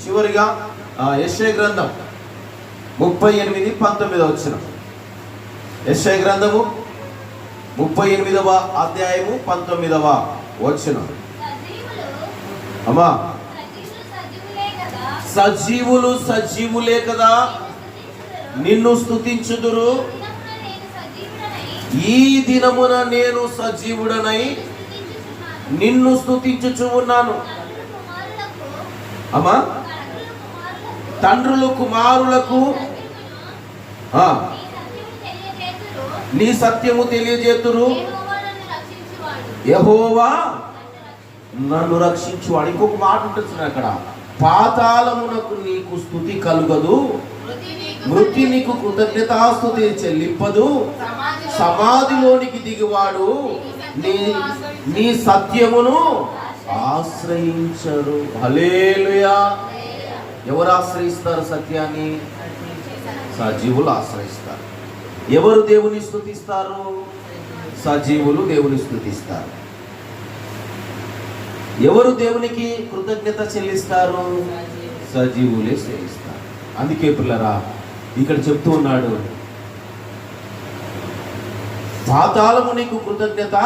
చివరిగా యెషయా గ్రంథం 38:19 వచ్చిన యెషయా గ్రంథము 38వ అధ్యాయము 19వ వచ్చిన. అమ్మా, సజీవులు సజీవులే కదా నిన్ను స్తుతించుదురు. ఈ దినమున నేను సజీవుడనై నిన్ను స్తుతించుచు ఉన్నాను. అమ్మా, తండ్రులు కుమారులకు నీ సత్యము తెలియజేతురు. యెహోవా నన్ను రక్షించువాడు. ఇంకొక మాట ఉంటుంది అక్కడ, పాతాళమునకు నీకు స్తుతి కలుగదు, మృతి నీకు కృతజ్ఞతాస్తుతి చెల్లింపదు. సమాధిలోనికి దిగివాడు నీ సత్యమును ఆశ్రయించరు. హల్లెలూయా. ఎవరు ఆశ్రయిస్తారు సత్యాన్ని? సజీవులు ఆశ్రయిస్తారు. ఎవరు దేవుని స్తుతిస్తారు? సజీవులు దేవుని స్తుతిస్తారు. ఎవరు దేవునికి కృతజ్ఞత చెల్లిస్తారు? సజీవులే చెల్లిస్తారు. అందుకే పిల్లరా ఇక్కడ చెప్తూ ఉన్నాడు, పాతాళము నీకు కృతజ్ఞత,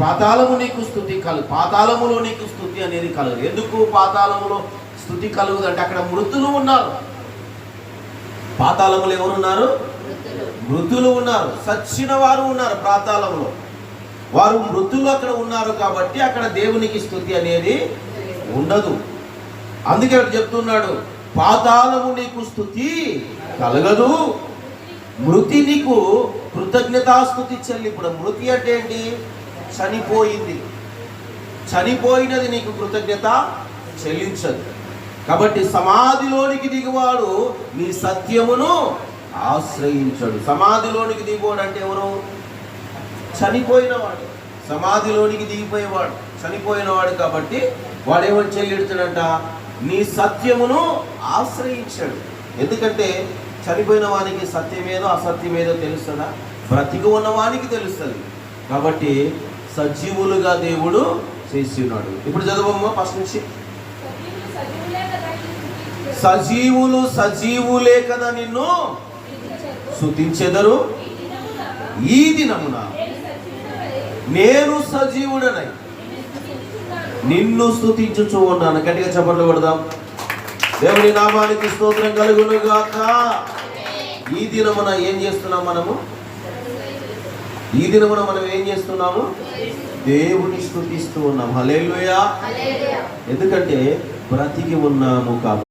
పాతాళము నీకు స్తుతి కలుగు. పాతాళములో నీకు స్తుతి అనేది కలగదు. ఎందుకు పాతాళములో స్తుతి కలుగుదు అంటే అక్కడ మృతులు ఉన్నారు. పాతాళములు ఎవరున్నారు? మృతులు ఉన్నారు, సచ్చిన వారు ఉన్నారు పాతాళములో. వారు మృతులు అక్కడ ఉన్నారు కాబట్టి అక్కడ దేవునికి స్తుతి అనేది ఉండదు. అందుకే అక్కడ చెప్తున్నాడు, పాతాళము నీకు స్తుతి కలగదు, మృతి నీకు కృతజ్ఞతాస్తుతి చెల్లింపుడు. మృతి అంటే ఏంటి? చనిపోయింది. చనిపోయినది నీకు కృతజ్ఞత చెల్లించదు. కాబట్టి సమాధిలోనికి దిగువాడు నీ సత్యమును ఆశ్రయించడు. సమాధిలోనికి దిగువాడు అంటే ఎవరు? చనిపోయినవాడు. సమాధిలోనికి దిగిపోయేవాడు చనిపోయినవాడు. కాబట్టి వాడేమని చెల్లిడుతాడంట? నీ సత్యమును ఆశ్రయించాడు. ఎందుకంటే చనిపోయిన వానికి సత్యమేదో అసత్యమేదో తెలుస్తుందా? బ్రతికి ఉన్నవానికి తెలుస్తుంది. కాబట్టి సజీవులుగా దేవుడు చేసి ఉన్నాడు. ఇప్పుడు చదవమ్మా ఫస్ట్ నుంచి. సజీవులు సజీవులే కదా నిన్ను స్తుతించెదరు. ఈ దినమున నేను సజీవుడనై నిన్ను స్తుతించుచు ఉన్నాను. గట్టిగా చప్పట్లు కొడదాం. దేవుని నామానికి స్తోత్రం కలుగును గాక. ఈ దినమున ఏం చేస్తున్నాం మనము? ఈ దినమున మనం ఏం చేస్తున్నాము? దేవుని స్తుతిస్తూ ఉన్నాం. హల్లెలూయా. ఎందుకంటే బ్రతికి ఉన్నాము కాబట్టి.